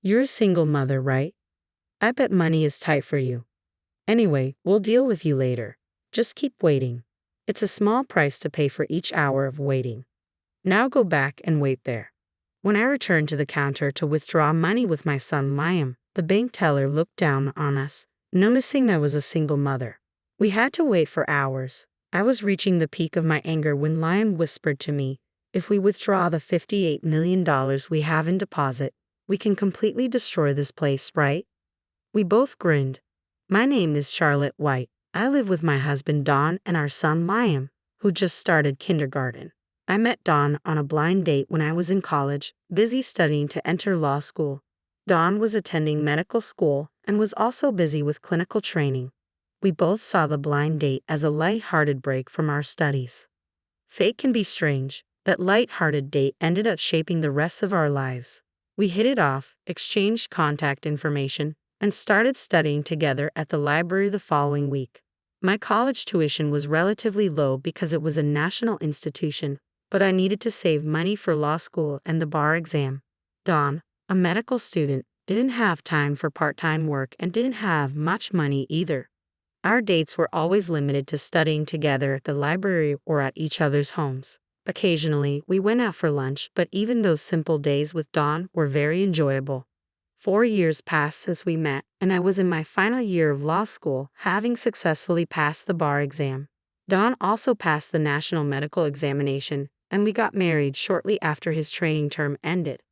You're a single mother, right? I bet money is tight for you. Anyway, we'll deal with you later. Just keep waiting. It's a small price to pay for each hour of waiting. Now go back and wait there. When I returned to the counter to withdraw money with my son Liam, the bank teller looked down on us, noticing I was a single mother. We had to wait for hours. I was reaching the peak of my anger when Liam whispered to me, "If we withdraw the $58 million we have in deposit, we can completely destroy this place, right?" We both grinned. My name is Charlotte White. I live with my husband Don and our son Liam, who just started kindergarten. I met Don on a blind date when I was in college, busy studying to enter law school. Don was attending medical school and was also busy with clinical training. We both saw the blind date as a light-hearted break from our studies. Fate can be strange. That light-hearted date ended up shaping the rest of our lives. We hit it off, exchanged contact information, and started studying together at the library the following week. My college tuition was relatively low because it was a national institution, but I needed to save money for law school and the bar exam. Don, a medical student, didn't have time for part-time work and didn't have much money either. Our dates were always limited to studying together at the library or at each other's homes. Occasionally, we went out for lunch, but even those simple days with Don were very enjoyable. 4 years passed since we met, and I was in my final year of law school, having successfully passed the bar exam. Don also passed the national medical examination, and we got married shortly after his training term ended.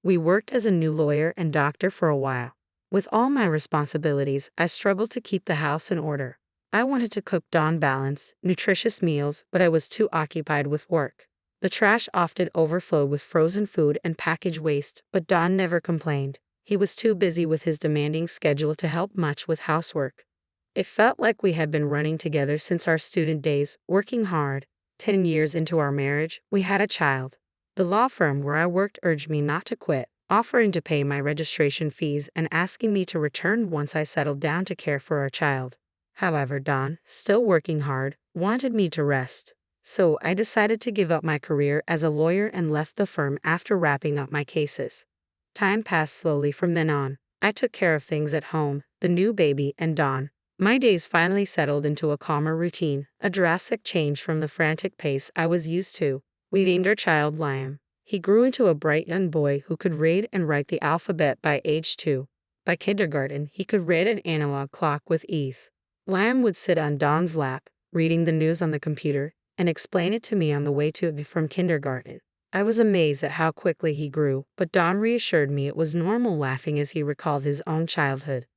We worked as a new lawyer and doctor for a while. With all my responsibilities, I struggled to keep the house in order. I wanted to cook Don balanced, nutritious meals, but I was too occupied with work. The trash often overflowed with frozen food and package waste, but Don never complained. He was too busy with his demanding schedule to help much with housework. It felt like we had been running together since our student days, working hard. 10 years into our marriage, we had a child. The law firm where I worked urged me not to quit, offering to pay my registration fees and asking me to return once I settled down to care for our child. However, Don, still working hard, wanted me to rest. So I decided to give up my career as a lawyer and left the firm after wrapping up my cases. Time passed slowly from then on. I took care of things at home, the new baby, and Don. My days finally settled into a calmer routine, a drastic change from the frantic pace I was used to. We named our child Liam. He grew into a bright young boy who could read and write the alphabet by age 2. By kindergarten, he could read an analog clock with ease. Liam would sit on Don's lap, reading the news on the computer, and explain it to me on the way to and from kindergarten. I was amazed at how quickly he grew, but Don reassured me it was normal, laughing as he recalled his own childhood.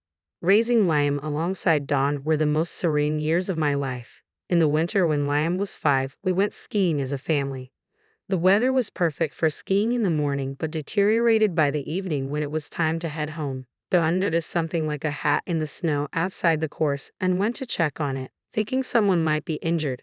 Raising Liam alongside Don were the most serene years of my life. In the winter when Liam was 5, we went skiing as a family. The weather was perfect for skiing in the morning but deteriorated by the evening when it was time to head home. Don noticed something like a hat in the snow outside the course and went to check on it, thinking someone might be injured.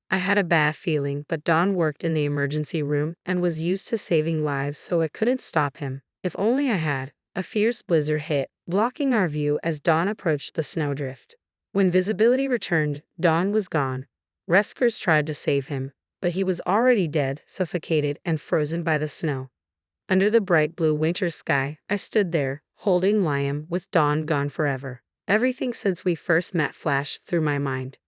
I had a bad feeling, but Don worked in the emergency room and was used to saving lives, so I couldn't stop him. If only I had. A fierce blizzard hit, blocking our view as Don approached the snowdrift. When visibility returned, Don was gone. Rescuers tried to save him, but he was already dead, suffocated, and frozen by the snow. Under the bright blue winter sky, I stood there, holding Liam, with Don gone forever. Everything since we first met flashed through my mind.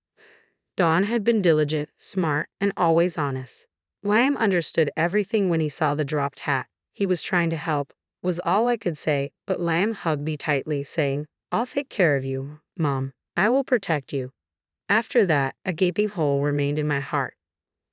Don had been diligent, smart, and always honest. Liam understood everything when he saw the dropped hat. He was trying to help, was all I could say, but Liam hugged me tightly, saying, "I'll take care of you, Mom. I will protect you." After that, a gaping hole remained in my heart.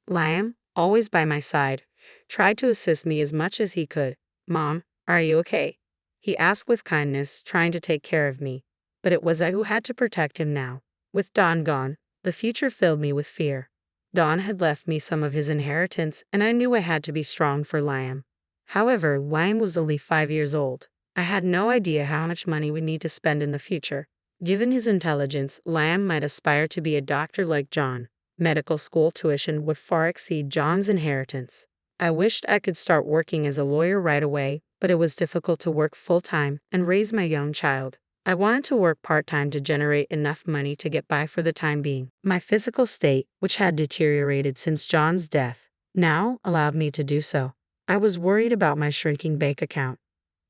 Liam, always by my side, tried to assist me as much as he could. "Mom, are you okay?" he asked with kindness, trying to take care of me. But it was I who had to protect him now. With Don gone, the future filled me with fear. Don had left me some of his inheritance, and I knew I had to be strong for Liam. However, Liam was only 5 years old. I had no idea how much money we'd need to spend in the future. Given his intelligence, Liam might aspire to be a doctor like John. Medical school tuition would far exceed John's inheritance. I wished I could start working as a lawyer right away, but it was difficult to work full-time and raise my young child. I wanted to work part-time to generate enough money to get by for the time being. My physical state, which had deteriorated since John's death, now allowed me to do so. I was worried about my shrinking bank account.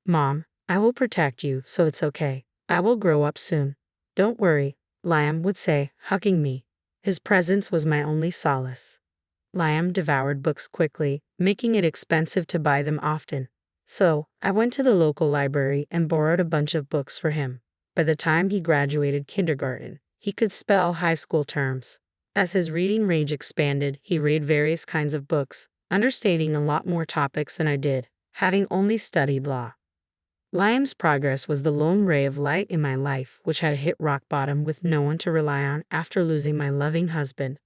"Mom, I will protect you, so it's okay. I will grow up soon. Don't worry, Liam would say, hugging me. His presence was my only solace. Liam devoured books quickly, making it expensive to buy them often. So, I went to the local library and borrowed a bunch of books for him. By the time he graduated kindergarten, he could spell high school terms. As his reading range expanded, he read various kinds of books, understanding a lot more topics than I did, having only studied law. Liam's progress was the lone ray of light in my life, which had hit rock bottom with no one to rely on after losing my loving husband.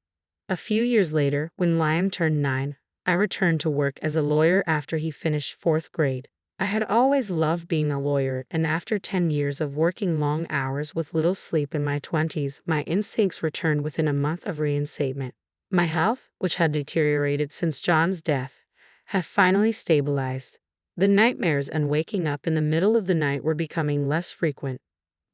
A few years later, when Liam turned 9, I returned to work as a lawyer after he finished 4th grade. I had always loved being a lawyer, and after 10 years of working long hours with little sleep in my 20s, my instincts returned within a month of reinstatement. My health, which had deteriorated since John's death, had finally stabilized. The nightmares and waking up in the middle of the night were becoming less frequent.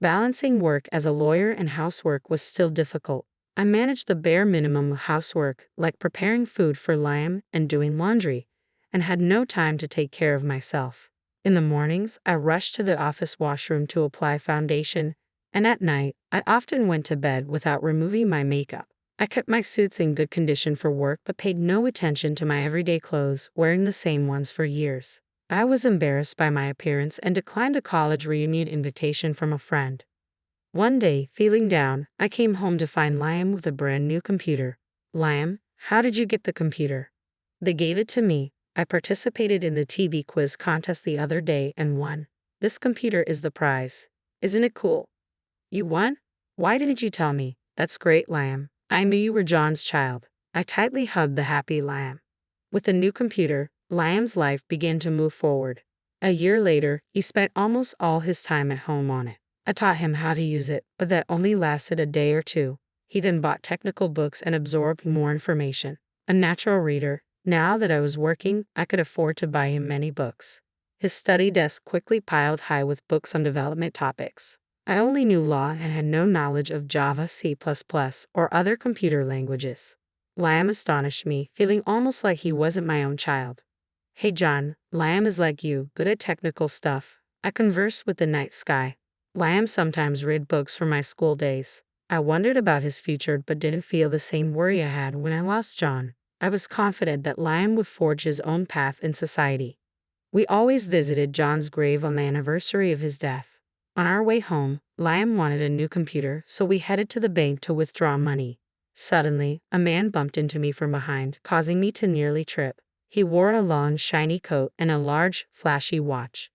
Balancing work as a lawyer and housework was still difficult. I managed the bare minimum of housework, like preparing food for Liam and doing laundry, and had no time to take care of myself. In the mornings, I rushed to the office washroom to apply foundation, and at night, I often went to bed without removing my makeup. I kept my suits in good condition for work but paid no attention to my everyday clothes, wearing the same ones for years. I was embarrassed by my appearance and declined a college reunion invitation from a friend. One day, feeling down, I came home to find Liam with a brand new computer. Liam, how did you get the computer? They gave it to me. I participated in the TV quiz contest the other day and won. This computer is the prize. Isn't it cool? You won? Why didn't you tell me? That's great, Liam. I knew you were John's child. I tightly hugged the happy Liam. With the new computer, Liam's life began to move forward. A year later, he spent almost all his time at home on it. I taught him how to use it, but that only lasted a day or two. He then bought technical books and absorbed more information. A natural reader, now that I was working, I could afford to buy him many books. His study desk quickly piled high with books on development topics. I only knew law and had no knowledge of Java, C++, or other computer languages. Liam astonished me, feeling almost like he wasn't my own child. Hey John, Liam is like you, good at technical stuff. I conversed with the night sky. Liam sometimes read books from my school days. I wondered about his future but didn't feel the same worry I had when I lost John. I was confident that Liam would forge his own path in society. We always visited John's grave on the anniversary of his death. On our way home, Liam wanted a new computer, so we headed to the bank to withdraw money. Suddenly, a man bumped into me from behind, causing me to nearly trip. He wore a long, shiny coat and a large, flashy watch.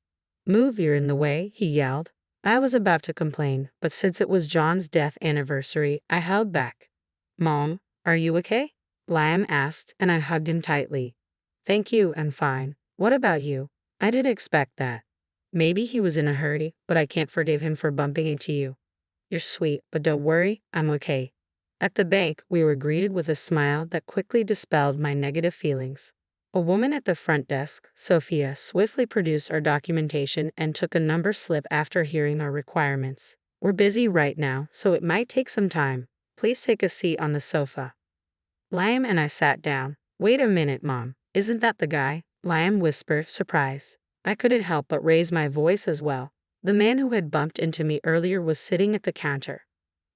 "Move, you're in the way," he yelled. I was about to complain, but since it was John's death anniversary, I held back. "Mom, are you okay?" Liam asked, and I hugged him tightly. "Thank you, I'm fine. What about you?" I didn't expect that. Maybe he was in a hurry, but I can't forgive him for bumping into you. "You're sweet, but don't worry, I'm okay." At the bank, we were greeted with a smile that quickly dispelled my negative feelings. A woman at the front desk, Sophia, swiftly produced our documentation and took a number slip after hearing our requirements. "We're busy right now, so it might take some time. Please take a seat on the sofa." Liam and I sat down. "Wait a minute, Mom. Isn't that the guy?" Liam whispered, surprised. I couldn't help but raise my voice as well. The man who had bumped into me earlier was sitting at the counter.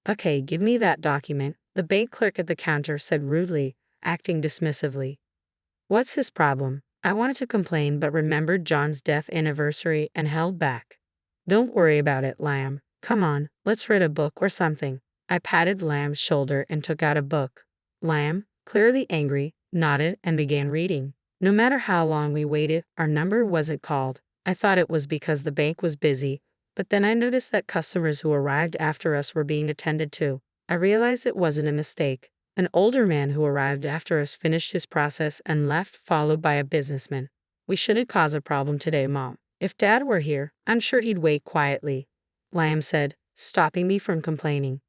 "Okay, give me that document," the bank clerk at the counter said rudely, acting dismissively. What's his problem? I wanted to complain but remembered John's death anniversary and held back. "Don't worry about it, Liam. Come on, let's read a book or something." I patted Liam's shoulder and took out a book. Liam, clearly angry, nodded and began reading. No matter how long we waited, our number wasn't called. I thought it was because the bank was busy, but then I noticed that customers who arrived after us were being attended to. I realized it wasn't a mistake. An older man who arrived after us finished his process and left, followed by a businessman. "We shouldn't cause a problem today, Mom. If Dad were here, I'm sure he'd wait quietly," Liam said, stopping me from complaining.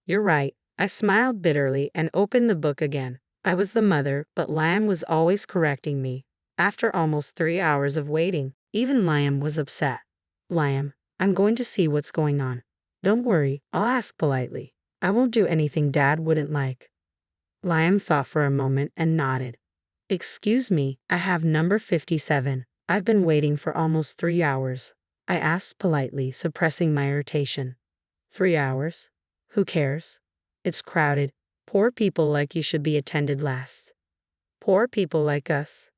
"You're right." I smiled bitterly and opened the book again. I was the mother, but Liam was always correcting me. After almost 3 hours of waiting, even Liam was upset. "Liam, I'm going to see what's going on. Don't worry, I'll ask politely. I won't do anything Dad wouldn't like." Liam thought for a moment and nodded. "Excuse me, I have number 57. I've been waiting for almost 3 hours." I asked politely, suppressing my irritation. 3 hours? Who cares? It's crowded. Poor people like you should be attended last. Poor people like us?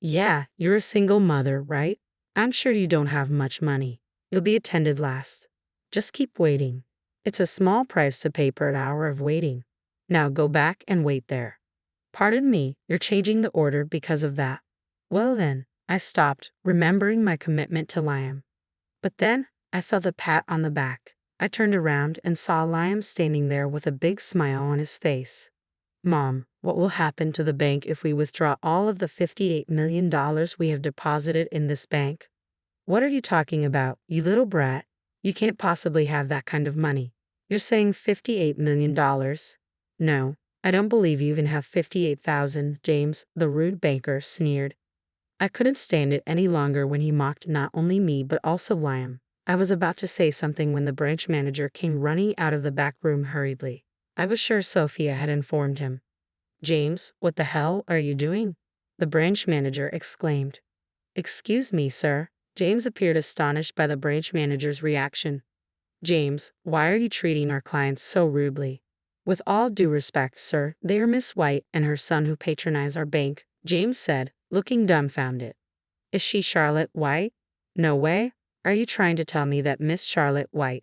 Yeah, you're a single mother, right? I'm sure you don't have much money. You'll be attended last. Just keep waiting. It's a small price to pay per hour of waiting. Now go back and wait there. Pardon me, you're changing the order because of that. Well then, I stopped, remembering my commitment to Liam. But then, I felt a pat on the back. I turned around and saw Liam standing there with a big smile on his face. Mom, what will happen to the bank if we withdraw all of the $58 million we have deposited in this bank? What are you talking about, you little brat? You can't possibly have that kind of money. You're saying $58 million? No, I don't believe you even have 58,000, James, the rude banker sneered. I couldn't stand it any longer when he mocked not only me but also Liam. I was about to say something when the branch manager came running out of the back room hurriedly. I was sure Sophia had informed him. James, what the hell are you doing? The branch manager exclaimed. Excuse me, sir. James appeared astonished by the branch manager's reaction. James, why are you treating our clients so rudely? With all due respect, sir, they are Miss White and her son who patronize our bank, James said, looking dumbfounded. Is she Charlotte White? No way. Are you trying to tell me that Miss Charlotte White?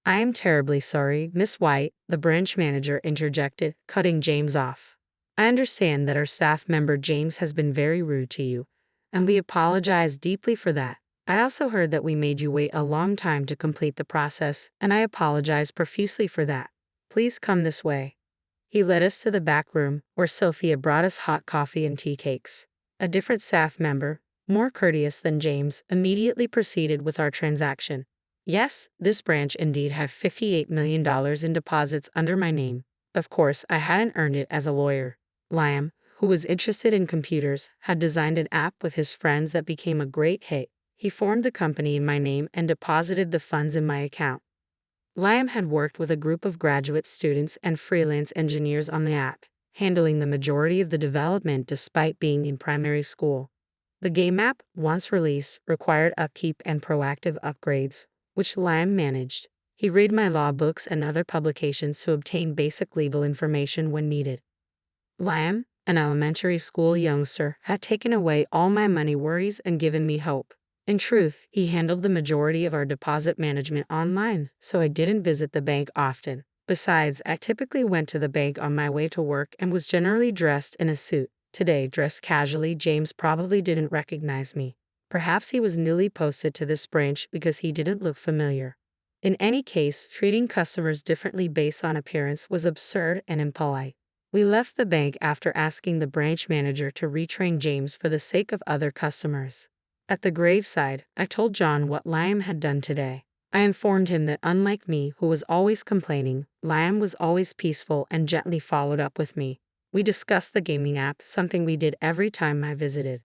I am terribly sorry, Miss White, the branch manager interjected, cutting James off. I understand that our staff member James has been very rude to you, and we apologize deeply for that. I also heard that we made you wait a long time to complete the process, and I apologize profusely for that. Please come this way. He led us to the back room, where Sophia brought us hot coffee and tea cakes. A different staff member, more courteous than James, immediately proceeded with our transaction. Yes, this branch indeed had $58 million in deposits under my name. Of course, I hadn't earned it as a lawyer. Liam, who was interested in computers, had designed an app with his friends that became a great hit. He formed the company in my name and deposited the funds in my account. Liam had worked with a group of graduate students and freelance engineers on the app, handling the majority of the development despite being in primary school. The game app, once released, required upkeep and proactive upgrades, which Liam managed. He read my law books and other publications to obtain basic legal information when needed. Liam, an elementary school youngster, had taken away all my money worries and given me hope. In truth, he handled the majority of our deposit management online, so I didn't visit the bank often. Besides, I typically went to the bank on my way to work and was generally dressed in a suit. Today, dressed casually, James probably didn't recognize me. Perhaps he was newly posted to this branch because he didn't look familiar. In any case, treating customers differently based on appearance was absurd and impolite. We left the bank after asking the branch manager to retrain James for the sake of other customers. At the graveside, I told John what Liam had done today. I informed him that unlike me, who was always complaining, Liam was always peaceful and gently followed up with me. We discussed the gaming app, something we did every time I visited.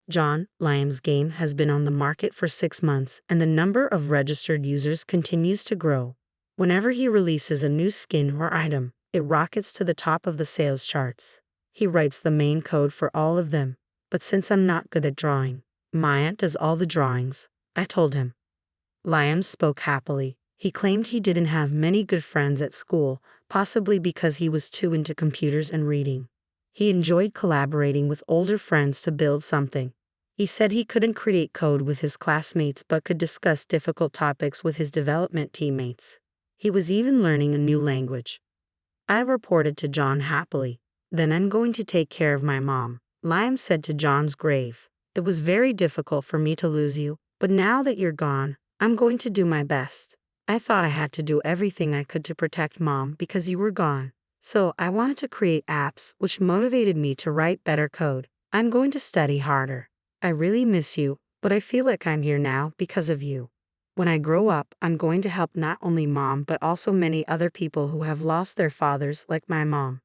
John, Liam's game has been on the market for 6 months, and the number of registered users continues to grow. Whenever he releases a new skin or item, it rockets to the top of the sales charts. He writes the main code for all of them, but since I'm not good at drawing, my aunt does all the drawings, I told him. Liam spoke happily. He claimed he didn't have many good friends at school, possibly because he was too into computers and reading. He enjoyed collaborating with older friends to build something. He said he couldn't create code with his classmates but could discuss difficult topics with his development teammates. He was even learning a new language. I reported to John happily. Then I'm going to take care of my mom, Liam said to John's grave. It was very difficult for me to lose you, but now that you're gone, I'm going to do my best. I thought I had to do everything I could to protect Mom because you were gone. So I wanted to create apps, which motivated me to write better code. I'm going to study harder. I really miss you, but I feel like I'm here now because of you. When I grow up, I'm going to help not only Mom but also many other people who have lost their fathers like my mom.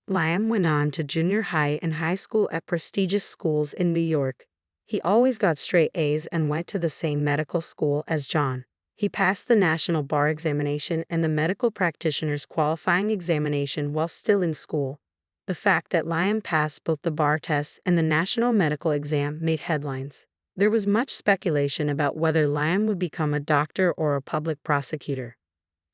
Liam went on to junior high and high school at prestigious schools in New York. He always got straight A's and went to the same medical school as John. He passed the National Bar Examination and the Medical Practitioner's Qualifying Examination while still in school. The fact that Liam passed both the bar tests and the National Medical Exam made headlines. There was much speculation about whether Liam would become a doctor or a public prosecutor.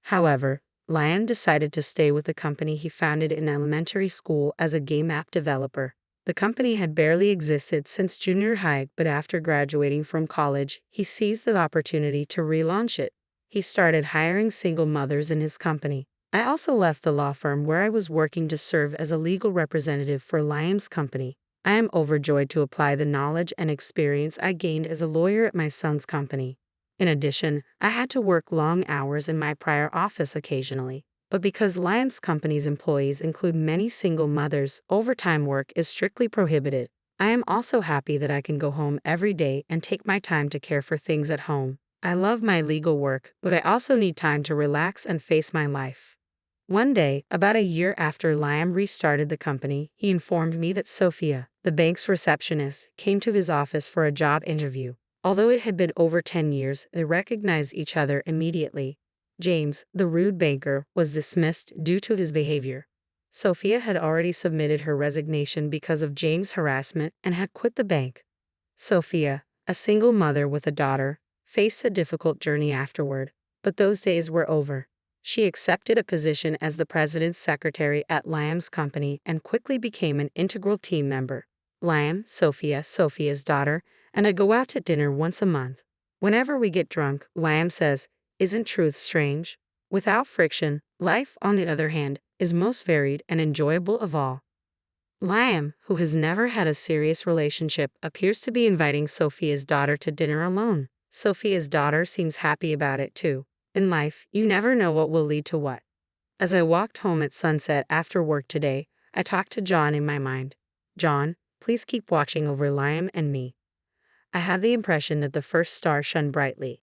However, Liam decided to stay with the company he founded in elementary school as a game app developer. The company had barely existed since junior high, but after graduating from college, he seized the opportunity to relaunch it. He started hiring single mothers in his company. I also left the law firm where I was working to serve as a legal representative for Liam's company. I am overjoyed to apply the knowledge and experience I gained as a lawyer at my son's company. In addition, I had to work long hours in my prior office occasionally. But because Liam's company's employees include many single mothers, overtime work is strictly prohibited. I am also happy that I can go home every day and take my time to care for things at home. I love my legal work, but I also need time to relax and face my life. One day, about a year after Liam restarted the company, he informed me that Sophia, the bank's receptionist, came to his office for a job interview. Although it had been over 10 years, they recognized each other immediately. James, the rude banker, was dismissed due to his behavior. Sophia had already submitted her resignation because of James' harassment and had quit the bank. Sophia, a single mother with a daughter, faced a difficult journey afterward, but those days were over. She accepted a position as the president's secretary at Liam's company and quickly became an integral team member. Liam, Sophia, Sophia's daughter, and I go out to dinner once a month. Whenever we get drunk, Liam says, "Isn't truth strange?" Without friction, life, on the other hand, is most varied and enjoyable of all. Liam, who has never had a serious relationship, appears to be inviting Sophia's daughter to dinner alone. Sophia's daughter seems happy about it too. In life, you never know what will lead to what. As I walked home at sunset after work today, I talked to John in my mind. "John, please keep watching over Liam and me." I had the impression that the first star shone brightly.